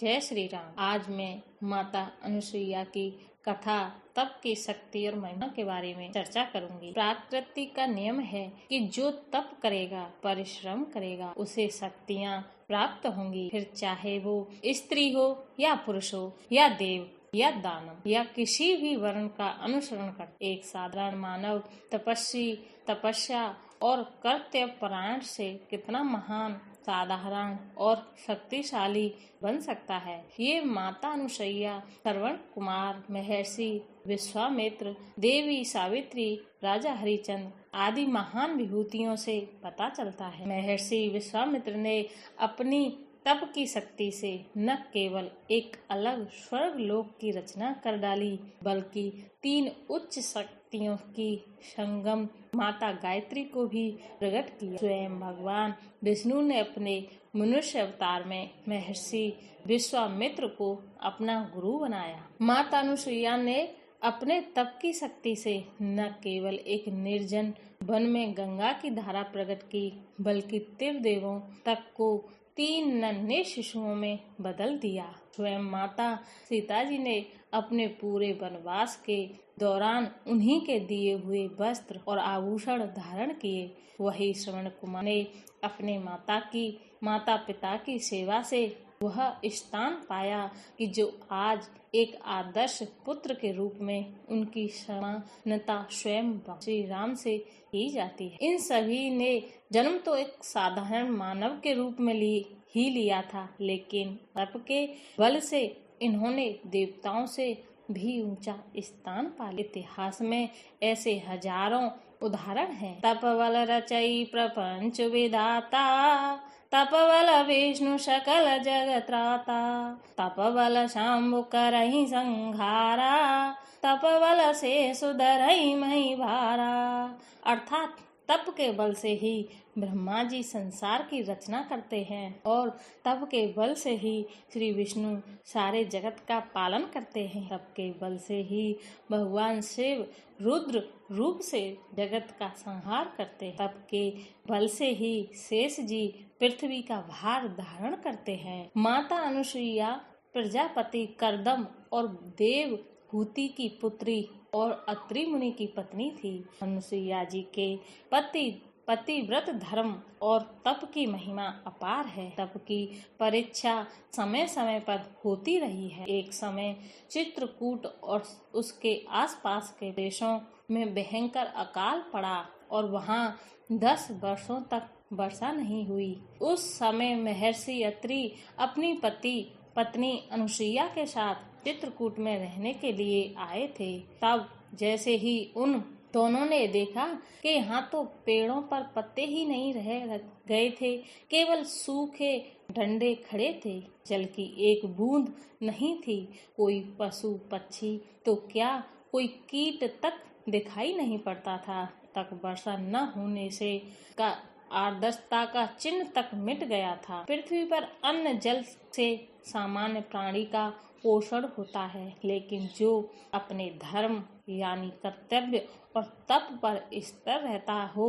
जय श्री राम। आज मैं माता अनुसुईया की कथा तप की शक्ति और महिमा के बारे में चर्चा करूंगी। प्रकृति का नियम है कि जो तप करेगा, परिश्रम करेगा, उसे शक्तियाँ प्राप्त होंगी। फिर चाहे वो स्त्री हो या पुरुष हो या देव या दानव या किसी भी वर्ण का अनुसरण कर, एक साधारण मानव तपस्या और कर्तव्य परायण से कितना महान, साधारण और शक्तिशाली बन सकता है। ये माता अनुसुईया, श्रवण कुमार, महर्षि विश्वामित्र, देवी सावित्री, राजा हरिश्चंद्र आदि महान विभूतियों से पता चलता है। महर्षि विश्वामित्र ने अपनी तप की शक्ति से न केवल एक अलग स्वर्ग लोक की रचना कर डाली, बल्कि 3 उच्च शक्तियों की संगम माता गायत्री को भी प्रकट किया। स्वयं भगवान विष्णु ने अपने मनुष्य अवतार में महर्षि विश्वामित्र को अपना गुरु बनाया। माता अनुसुईया ने अपने तप की शक्ति से न केवल एक निर्जन वन में गंगा की धारा प्रकट की, बल्कि त्रिदेवों तक को 3 नन्हे शिशुओं में बदल दिया। स्वयं माता सीता जी ने अपने पूरे वनवास के दौरान उन्हीं के दिए हुए वस्त्र और आभूषण धारण किए। वही श्रवण कुमार ने अपने माता पिता की सेवा से वह स्थान पाया कि जो आज एक आदर्श पुत्र के रूप में उनकी समानता स्वयं श्री राम से की जाती है। इन सभी ने जन्म तो एक साधारण मानव के रूप में ही लिया था, लेकिन तप के बल से इन्होंने देवताओं से भी ऊंचा स्थान पाया। इतिहास में ऐसे हजारों उदाहरण हैं। तपबल रचई प्रपंच विधाता, तपबल विष्णु सकल जगत त्राता, तपबल शंभु करहि संहारा, तपबल से सुधरहि मही भारा। अर्थात तप के बल से ही ब्रह्मा जी संसार की रचना करते हैं और तप के बल से ही श्री विष्णु सारे जगत का पालन करते हैं। तप के बल से ही भगवान शिव रुद्र रूप से जगत का संहार करते हैं। तप के बल से ही शेष जी पृथ्वी का भार धारण करते हैं। माता अनुसुईया प्रजापति कर्दम और देव हूति की पुत्री और अत्रि मुनि की पत्नी थी। अनुसुईया जी के पतिव्रत धर्म और तप की महिमा अपार है। तप की परीक्षा समय समय पर होती रही है। एक समय चित्रकूट और उसके आसपास के देशों में भयंकर अकाल पड़ा और वहां 10 वर्षों तक वर्षा नहीं हुई। उस समय महर्षि अत्रि अपनी पत्नी अनुसुईया के साथ चित्रकूट में रहने के लिए आए थे। तब जैसे ही उन दोनों ने देखा कि यहाँ तो पेड़ों पर पत्ते ही नहीं रह गए थे, केवल सूखे डंडे खड़े थे, जल की एक बूंद नहीं थी, कोई पशु पक्षी तो क्या कोई कीट तक दिखाई नहीं पड़ता था, तक वर्षा न होने से का आर्द्रता का चिन्ह तक मिट गया था। पृथ्वी पर अन्न जल से सामान्य प्राणी का पोषण होता है, लेकिन जो अपने धर्म यानी कर्तव्य और तप पर स्थिर रहता हो,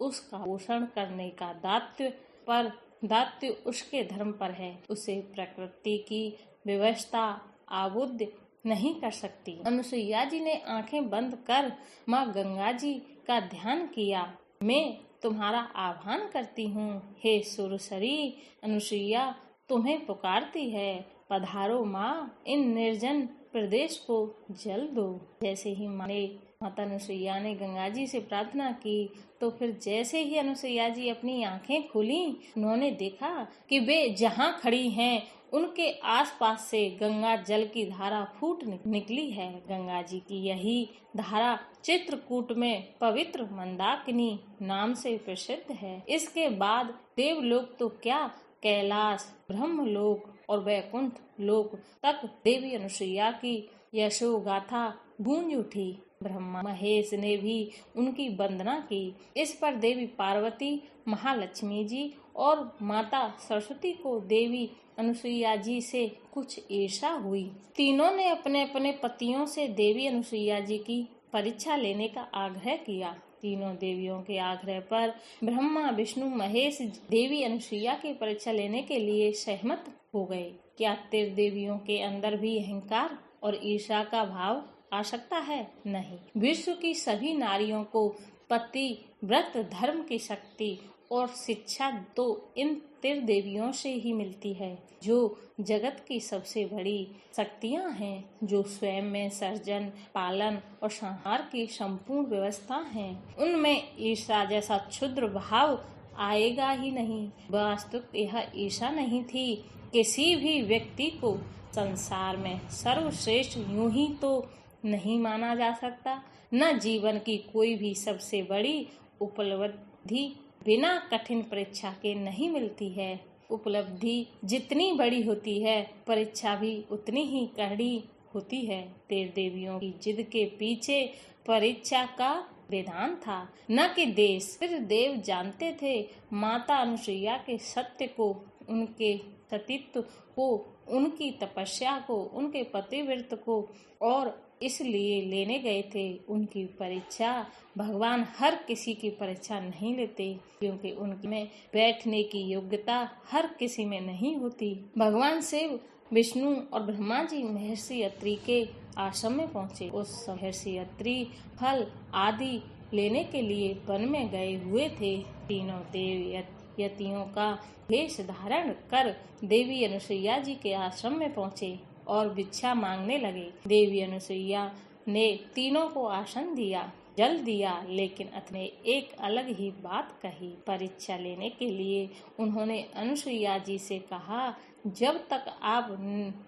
उसका पोषण करने का दायित्व उसके धर्म पर है। उसे प्रकृति की व्यवस्था आबुद्ध नहीं कर सकती। अनुसुईया जी ने आंखें बंद कर माँ गंगा जी का ध्यान किया। मैं तुम्हारा आह्वान करती हूँ, हे सुरसरी अनुसुईया तुम्हें पुकारती है, पधारो माँ, इन निर्जन प्रदेश को जल दो। जैसे ही माता अनुसुईया ने गंगा जी से प्रार्थना की, तो फिर जैसे ही अनुसुईया जी अपनी आंखें खोली, उन्होंने देखा कि वे जहाँ खड़ी हैं उनके आसपास से गंगा जल की धारा फूट निकली है। गंगा जी की यही धारा चित्रकूट में पवित्र मंदाकिनी नाम से प्रसिद्ध है। इसके बाद देवलोक तो क्या, कैलाश, ब्रह्मलोक और वैकुंठ लोक तक देवी अनुसुईया की यशो गाथा गूंज उठी। ब्रह्मा महेश ने भी उनकी वंदना की। इस पर देवी पार्वती, महालक्ष्मी जी और माता सरस्वती को देवी अनुसुईया जी से कुछ ईर्ष्या हुई। तीनों ने अपने अपने पतियों से देवी अनुसुईया जी की परीक्षा लेने का आग्रह किया। तीनों देवियों के आग्रह पर ब्रह्मा, विष्णु, महेश देवी अनुसुईया की परीक्षा लेने के लिए सहमत हो गए। क्या त्रिदेवियों के अंदर भी अहंकार और ईर्ष्या का भाव आ सकता है? नहीं। विश्व की सभी नारियों को पति व्रत धर्म की शक्ति और शिक्षा तो इन त्रिदेवियों से ही मिलती है, जो जगत की सबसे बड़ी शक्तियां हैं, जो स्वयं में सर्जन, पालन और संहार की संपूर्ण व्यवस्था हैं। उनमें ईर्ष्या जैसा क्षुद्र भाव आएगा ही नहीं। वास्तविक यह ईर्ष्या नहीं थी। किसी भी व्यक्ति को संसार में सर्वश्रेष्ठ यूं ही तो नहीं माना जा सकता। न जीवन की कोई भी सबसे बड़ी उपलब्धि बिना कठिन परीक्षा के नहीं मिलती है। उपलब्धि जितनी बड़ी होती है, परीक्षा भी उतनी ही कड़ी होती है। त्रिदेवियों की जिद के पीछे परीक्षा का विधान था, न कि देश। त्रिदेव जानते थे माता अनुसुईया के सत्य को, उनके सतीत्व को, उनकी तपस्या को, उनके पतिव्रत को, और इसलिए लेने गए थे उनकी परीक्षा। भगवान हर किसी की परीक्षा नहीं लेते, क्योंकि उनमें बैठने की योग्यता हर किसी में नहीं होती। भगवान शिव, विष्णु और ब्रह्मा जी महर्षि अत्रि के आश्रम में पहुँचे। उस महर्षि अत्रि फल आदि लेने के लिए वन में गए हुए थे। तीनों देव यतियों का वेश धारण कर देवी अनुसुईया जी के आश्रम में पहुँचे और भिक्षा मांगने लगे। देवी अनुसुईया ने तीनों को आसन दिया, जल दिया, लेकिन अपने एक अलग ही बात कही। परीक्षा लेने के लिए उन्होंने अनुसुईया जी से कहा, जब तक आप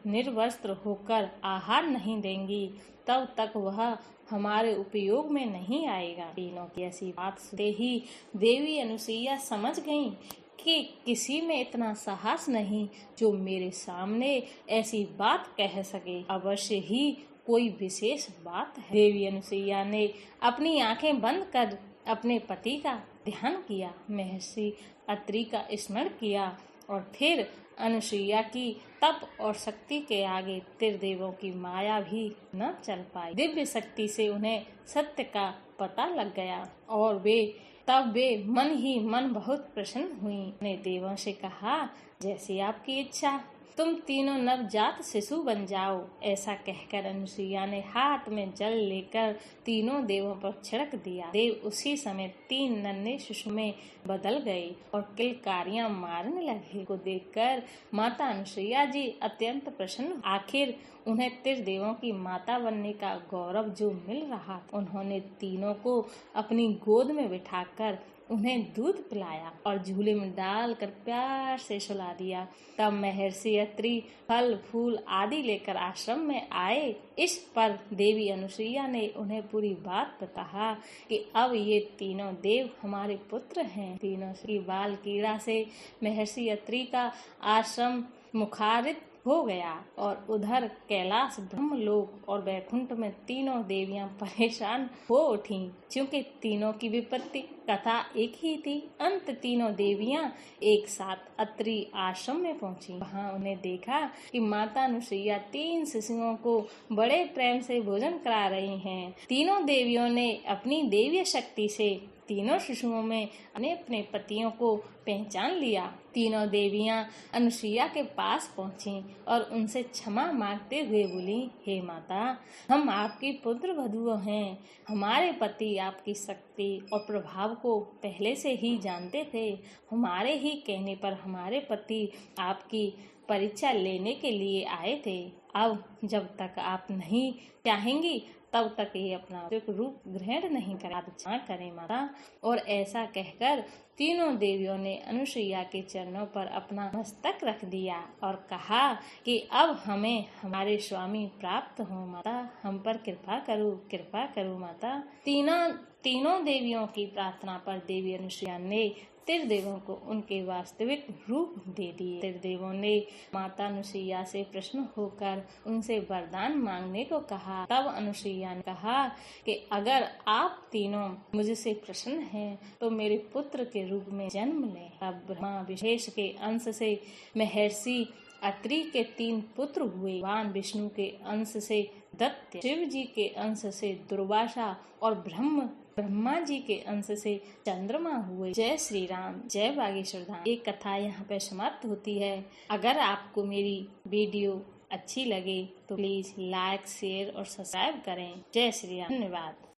निर्वस्त्र होकर आहार नहीं देंगी, तब तक वह हमारे उपयोग में नहीं आएगा। तीनों की ऐसी बात सुनते ही देवी अनुसुईया समझ गईं कि किसी में इतना साहस नहीं जो मेरे सामने ऐसी बात कह सके। अवश्य ही कोई विशेष बात है। देवी अनुसुईया ने अपनी आंखें बंद कर अपने पति का ध्यान किया, महर्षि अत्रि का स्मरण किया और फिर अनुसुईया की तप और शक्ति के आगे त्रिदेवों की माया भी न चल पाई। दिव्य शक्ति से उन्हें सत्य का पता लग गया और तब वे मन ही मन बहुत प्रसन्न हुई। ने देवों से कहा, जैसी आपकी इच्छा, तुम तीनों नवजात शिशु बन जाओ। ऐसा कहकर अनुसुईया ने हाथ में जल लेकर तीनों देवों पर छिड़क दिया। देव उसी समय 3 नन्हे शिशु में बदल गए और किलकारियां मारने लगे। को देखकर माता अनुसुईया जी अत्यंत प्रसन्न। आखिर उन्हें त्रिदेवों की माता बनने का गौरव जो मिल रहा था। उन्होंने तीनों को अपनी गोद में बिठाकर उन्हें दूध पिलाया और झूले में डालकर प्यार से सुला दिया। तब महर्षि अत्रि फल फूल आदि लेकर आश्रम में आए। इस पर देवी अनुसुईया ने उन्हें पूरी बात बताया कि अब ये तीनों देव हमारे पुत्र हैं। तीनों की बाल कीड़ा से महर्षि अत्रि का आश्रम मुखारित हो गया और उधर कैलाश, ब्रह्मलोक और वैकुंठ में तीनों देवियां परेशान हो उठीं, क्योंकि तीनों की विपत्ति कथा एक ही थी। अंत तीनों देवियां एक साथ अत्रि आश्रम में पहुंची। वहां उन्हें देखा कि माता अनुसुईया 3 शिशुओं को बड़े प्रेम से भोजन करा रही हैं। तीनों देवियों ने अपनी देवीय शक्ति से तीनों शिशुओं में अपने अपने पतियों को पहचान लिया। तीनों देवियां अनुसुईया के पास पहुंची और उनसे क्षमा मांगते हुए बोली, हे माता, हम आपकी पुत्र वधू हैं। हमारे पति आपकी शक्ति और प्रभाव को पहले से ही जानते थे। हमारे ही कहने पर हमारे पति आपकी परीक्षा लेने के लिए आए थे। अब जब तक आप नहीं चाहेंगी तब तक ये अपना रूप ग्रहण नहीं करें माता। और ऐसा कहकर तीनों देवियों ने अनुसुईया के चरणों पर अपना मस्तक रख दिया और कहा कि अब हमें हमारे स्वामी प्राप्त हो माता, हम पर कृपा करो माता। तीनों देवियों की प्रार्थना पर देवी अनुसुईया ने त्रिदेवों को उनके वास्तविक रूप दे दिए। त्रिदेवों ने माता अनुसुईया से प्रसन्न होकर उनसे वरदान मांगने को कहा। तब अनुसुईया ने कहा कि अगर आप तीनों मुझसे प्रसन्न हैं तो मेरे पुत्र के रूप में जन्म लें। अब ब्रह्मा विशेष के अंश से महर्षि अत्रि के 3 पुत्र हुए। भगवान विष्णु के अंश से दैत्य, शिव जी के अंश से दुर्वासा और ब्रह्मा जी के अंश से चंद्रमा हुए। जय श्री राम, जय बागेश्वर धाम। ये कथा यहाँ पे समाप्त होती है। अगर आपको मेरी वीडियो अच्छी लगे तो प्लीज लाइक, शेयर और सब्सक्राइब करें। जय श्री राम, धन्यवाद।